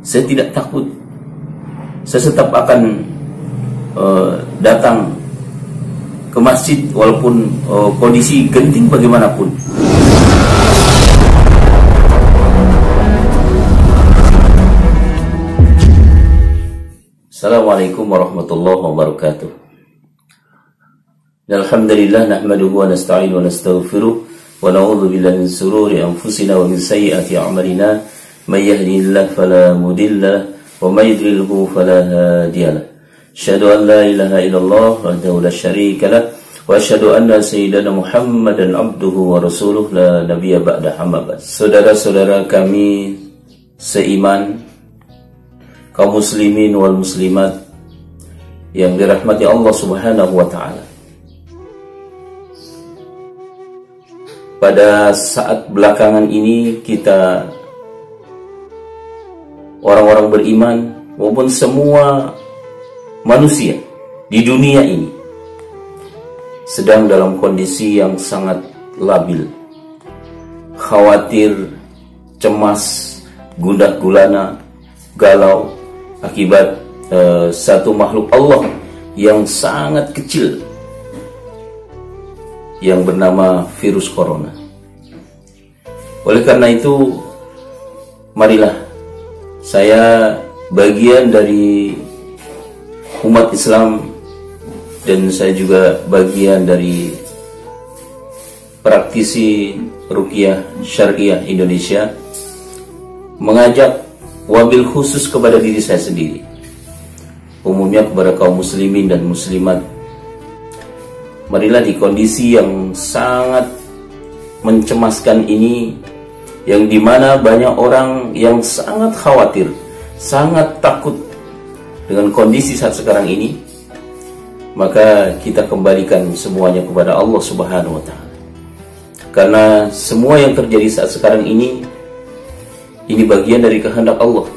Saya tidak takut. Saya tetap akan datang ke masjid walaupun kondisi genting bagaimanapun. Assalamualaikum warahmatullahi wabarakatuh. Alhamdulillah nahmaduhu wa nasta'inu wa nastaghfiruh wa na'udzu billahi min shururi anfusina wa min sayyiati a'malina. May yahdihillahu fala mudilla wa may yudlilhu fala hadiyalah. Asyhadu an la ilaha illallah wahdahu la syarika lah wa asyhadu anna sayyidana Muhammadan abduhu wa rasuluh la nabiyya ba'da amma ba'd. Saudara-saudara kami seiman, kaum muslimin wal muslimat yang dirahmati Allah Subhanahu wa taala. Pada saat belakangan ini kita orang-orang beriman maupun semua manusia di dunia ini sedang dalam kondisi yang sangat labil, khawatir, cemas, gundah gulana, galau akibat satu makhluk Allah yang sangat kecil yang bernama virus corona. Oleh karena itu, marilah saya bagian dari umat Islam dan saya juga bagian dari praktisi ruqyah syariah Indonesia mengajak wabil khusus kepada diri saya sendiri, umumnya kepada kaum muslimin dan muslimat. Marilah di kondisi yang sangat mencemaskan ini, yang dimana banyak orang yang sangat khawatir, sangat takut dengan kondisi saat sekarang ini, maka kita kembalikan semuanya kepada Allah Subhanahu wa taala. Karena semua yang terjadi saat sekarang ini bagian dari kehendak Allah.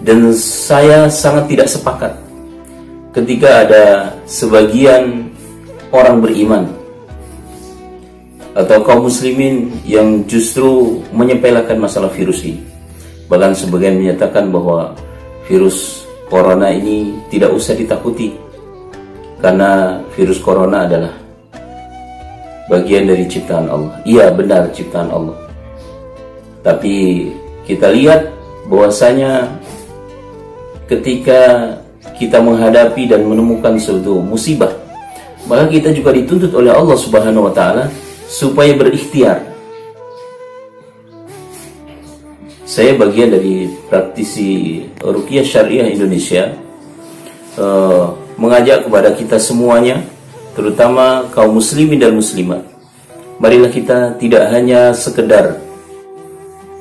Dan saya sangat tidak sepakat ketika ada sebagian orang beriman atau kaum muslimin yang justru menyepelekan masalah virus ini. Bahkan sebagian menyatakan bahwa virus corona ini tidak usah ditakuti karena virus corona adalah bagian dari ciptaan Allah. Iya, benar, ciptaan Allah. Tapi kita lihat bahwasanya ketika kita menghadapi dan menemukan suatu musibah, maka kita juga dituntut oleh Allah Subhanahu wa taala supaya berikhtiar. Saya bagian dari praktisi ruqyah syariah Indonesia, mengajak kepada kita semuanya, terutama kaum muslimin dan muslimat, marilah kita tidak hanya sekedar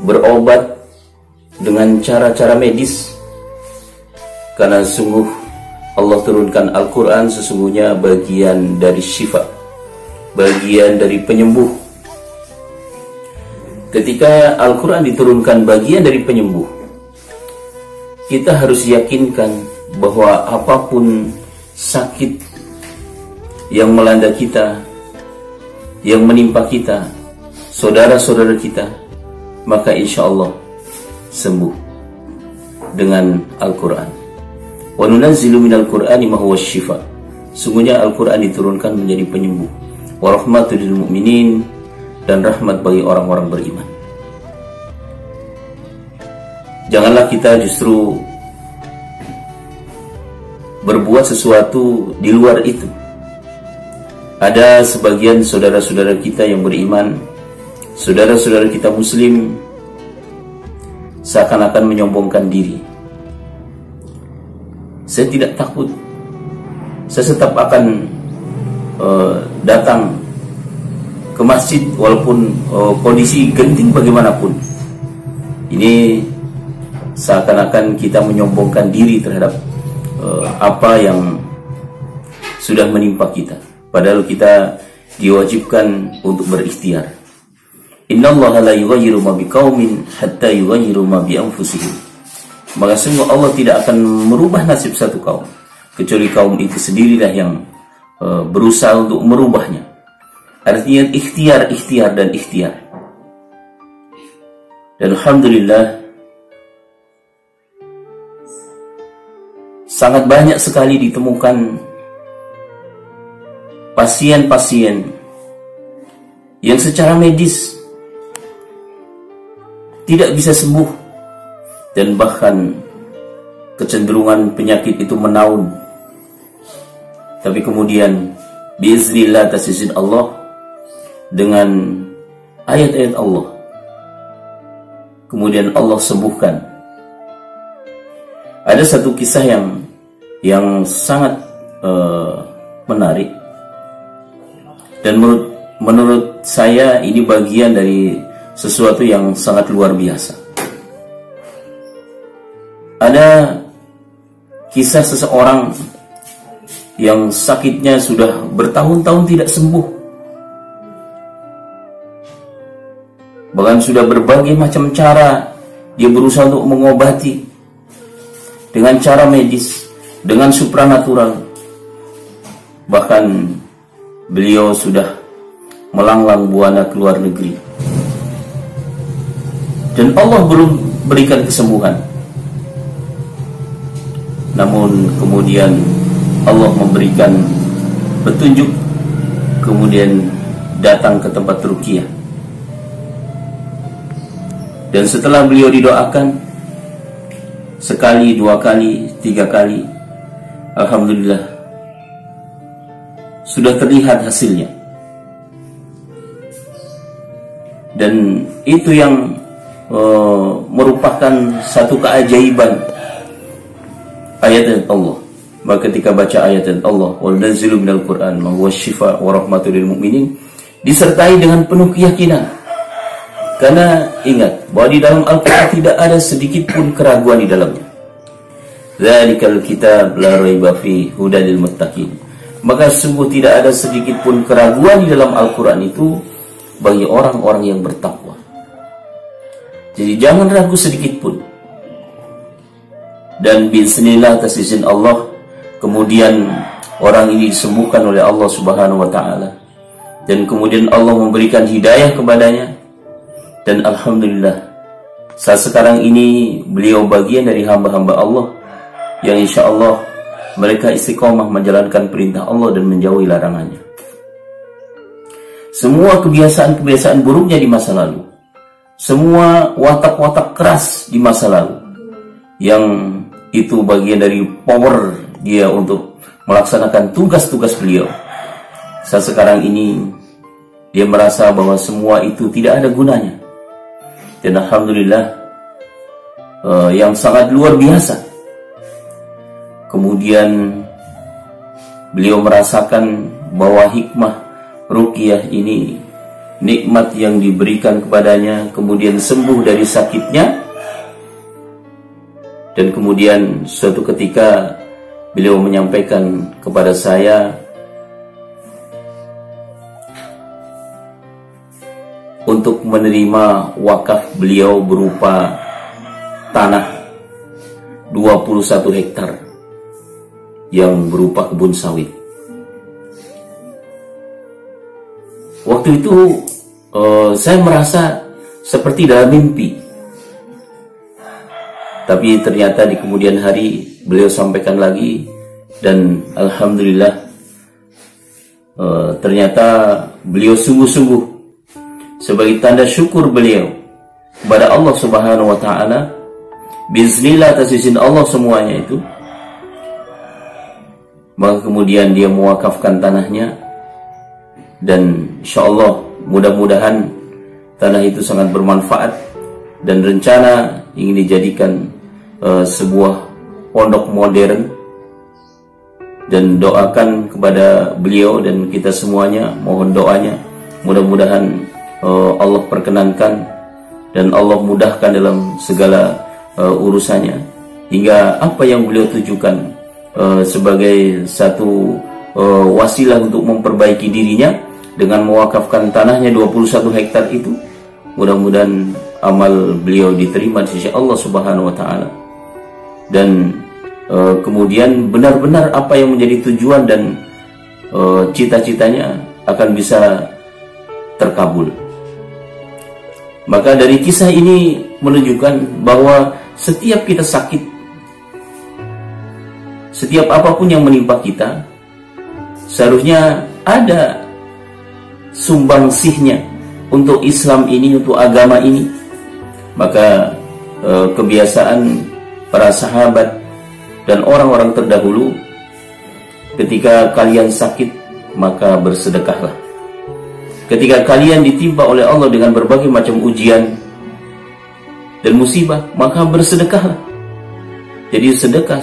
berobat dengan cara-cara medis, karena sungguh Allah turunkan Al-Quran sesungguhnya bagian dari syifa, bagian dari penyembuh. Ketika Al-Quran diturunkan bagian dari penyembuh, kita harus yakinkan bahwa apapun sakit yang melanda kita, yang menimpa kita, saudara-saudara kita, maka insya Allah sembuh dengan Al-Quran. Wa nunazzilu minal Qur'ani ma huwa syifa. Sungguhnya Al-Quran diturunkan menjadi penyembuh. Wa rahmatul lil mu'minin, dan rahmat bagi orang-orang beriman. Janganlah kita justru berbuat sesuatu di luar itu. Ada sebagian saudara-saudara kita yang beriman, saudara-saudara kita muslim, seakan-akan menyombongkan diri. Saya tidak takut. Saya tetap akan datang ke masjid walaupun kondisi genting bagaimanapun. Ini seakan-akan kita menyombongkan diri terhadap apa yang sudah menimpa kita, padahal kita diwajibkan untuk berikhtiar. Innallaha la yughayyiru ma biqaumin hatta yughayyiru ma bi anfusihim. Maka sungguh Allah tidak akan merubah nasib satu kaum kecuali kaum itu sendirilah yang berusaha untuk merubahnya. Artinya ikhtiar dan ikhtiar. Dan alhamdulillah sangat banyak sekali ditemukan pasien-pasien yang secara medis tidak bisa sembuh, dan bahkan kecenderungan penyakit itu menaun. Tapi kemudian biiznillah atas izin Allah, dengan ayat-ayat Allah, kemudian Allah sembuhkan. Ada satu kisah yang sangat menarik, dan menurut saya ini bagian dari sesuatu yang sangat luar biasa. Ada kisah seseorang yang sakitnya sudah bertahun-tahun tidak sembuh, bahkan sudah berbagai macam cara dia berusaha untuk mengobati dengan cara medis, dengan supranatural. Bahkan beliau sudah melanglang buana ke luar negeri, dan Allah belum berikan kesembuhan. Namun kemudian Allah memberikan petunjuk, kemudian datang ke tempat ruqyah. Dan setelah beliau didoakan sekali, 2 kali, 3 kali, alhamdulillah sudah terlihat hasilnya. Dan itu yang merupakan satu keajaiban ayat-ayat Allah. Maka ketika baca ayat-ayat Allah, wa nunazzilu minal Qur'an ma huwa syifaa wa rahmatul lil mu'minin, disertai dengan penuh keyakinan. Karena ingat bahwa di dalam Al-Qur'an tidak ada sedikit pun keraguan di dalamnya. Dzalikal kitab la raiba fi hudan lil muttaqin. Maka sungguh tidak ada sedikit pun keraguan di dalam Al-Qur'an itu bagi orang-orang yang bertakwa. Jadi jangan ragu sedikit pun. Dan bismillah atas izin Allah, kemudian orang ini disembuhkan oleh Allah Subhanahu wa taala, dan kemudian Allah memberikan hidayah kepadanya, dan alhamdulillah saat sekarang ini beliau bagian dari hamba-hamba Allah yang insya Allah mereka istiqomah menjalankan perintah Allah dan menjauhi larangannya. Semua kebiasaan-kebiasaan buruknya di masa lalu, semua watak-watak keras di masa lalu, yang itu bagian dari power dia untuk melaksanakan tugas-tugas beliau, saat sekarang ini dia merasa bahwa semua itu tidak ada gunanya. Dan alhamdulillah yang sangat luar biasa, kemudian beliau merasakan bahwa hikmah ruqyah ini nikmat yang diberikan kepadanya, kemudian sembuh dari sakitnya. Dan kemudian suatu ketika beliau menyampaikan kepada saya untuk menerima wakaf beliau berupa tanah 21 hektar yang berupa kebun sawit. Waktu itu saya merasa seperti dalam mimpi. Tapi ternyata di kemudian hari beliau sampaikan lagi, dan alhamdulillah ternyata beliau sungguh-sungguh sebagai tanda syukur beliau kepada Allah Subhanahu wa taala, bismillah atas izin Allah semuanya itu, maka kemudian dia mewakafkan tanahnya, dan insyaallah mudah-mudahan tanah itu sangat bermanfaat, dan rencana ingin dijadikan sebuah pondok modern. Dan doakan kepada beliau dan kita semuanya, mohon doanya, mudah-mudahan Allah perkenankan dan Allah mudahkan dalam segala urusannya, hingga apa yang beliau tujukan sebagai satu wasilah untuk memperbaiki dirinya dengan mewakafkan tanahnya 21 hektar itu, mudah-mudahan amal beliau diterima di sisi Allah Subhanahu wa taala, dan kemudian benar-benar apa yang menjadi tujuan dan cita-citanya akan bisa terkabul. Maka dari kisah ini menunjukkan bahwa setiap kita sakit, setiap apapun yang menimpa kita, seharusnya ada sumbangsihnya untuk Islam ini, untuk agama ini. Maka kebiasaan para sahabat dan orang-orang terdahulu, ketika kalian sakit, maka bersedekahlah. Ketika kalian ditimpa oleh Allah dengan berbagai macam ujian dan musibah, maka bersedekahlah. Jadi sedekah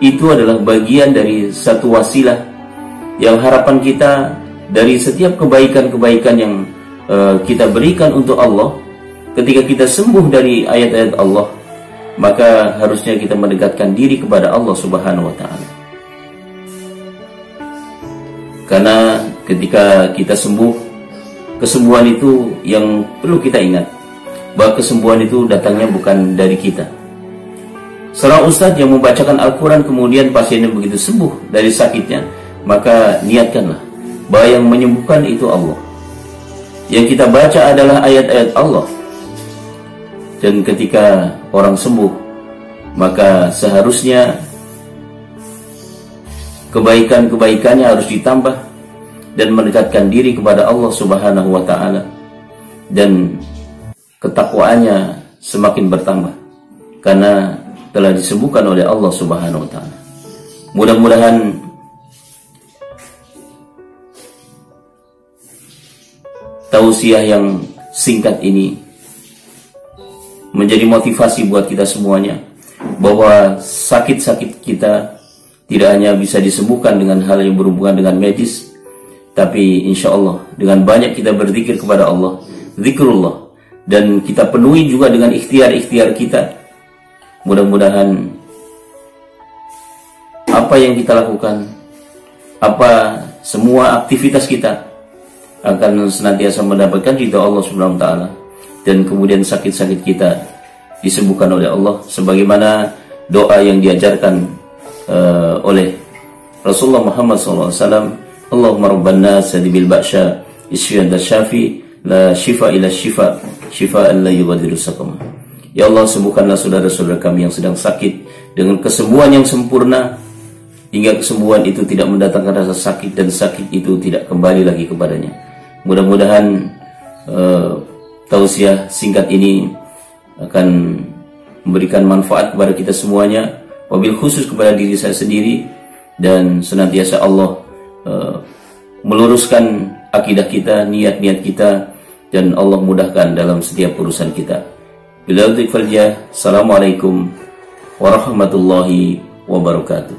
itu adalah bagian dari satu wasilah yang harapan kita dari setiap kebaikan-kebaikan yang kita berikan untuk Allah. Ketika kita sembuh dari ayat-ayat Allah, maka harusnya kita mendekatkan diri kepada Allah Subhanahu wa Ta'ala. Karena ketika kita sembuh, kesembuhan itu yang perlu kita ingat, bahwa kesembuhan itu datangnya bukan dari kita. Seorang ustadz yang membacakan Al-Quran kemudian pasiennya begitu sembuh dari sakitnya, maka niatkanlah bahwa yang menyembuhkan itu Allah. Yang kita baca adalah ayat-ayat Allah. Dan ketika orang sembuh, maka seharusnya kebaikan-kebaikannya harus ditambah dan mendekatkan diri kepada Allah Subhanahu wa Ta'ala, dan ketakwaannya semakin bertambah karena telah disembuhkan oleh Allah Subhanahu wa Ta'ala. Mudah-mudahan tausiah yang singkat ini menjadi motivasi buat kita semuanya, bahwa sakit-sakit kita tidak hanya bisa disembuhkan dengan hal yang berhubungan dengan medis, tapi insya Allah dengan banyak kita berzikir kepada Allah, zikrullah, dan kita penuhi juga dengan ikhtiar-ikhtiar kita. Mudah-mudahan apa yang kita lakukan, semua aktivitas kita akan senantiasa mendapatkan ridha Allah Subhanahu wa Ta'ala, dan kemudian sakit-sakit kita disembuhkan oleh Allah sebagaimana doa yang diajarkan oleh Rasulullah Muhammad SAW. Allahumma rabban nas bil ba'sya isfiyan syafi la shifa ila shifa shifaan la yughadiru saqama. Ya Allah, sembuhkanlah saudara-saudara kami yang sedang sakit dengan kesembuhan yang sempurna, hingga kesembuhan itu tidak mendatangkan rasa sakit dan sakit itu tidak kembali lagi kepadanya. Mudah-mudahan tausiah singkat ini akan memberikan manfaat kepada kita semuanya, wabil khusus kepada diri saya sendiri, dan senantiasa Allah meluruskan akidah kita, niat-niat kita, dan Allah mudahkan dalam setiap urusan kita. Assalamualaikum warahmatullahi wabarakatuh.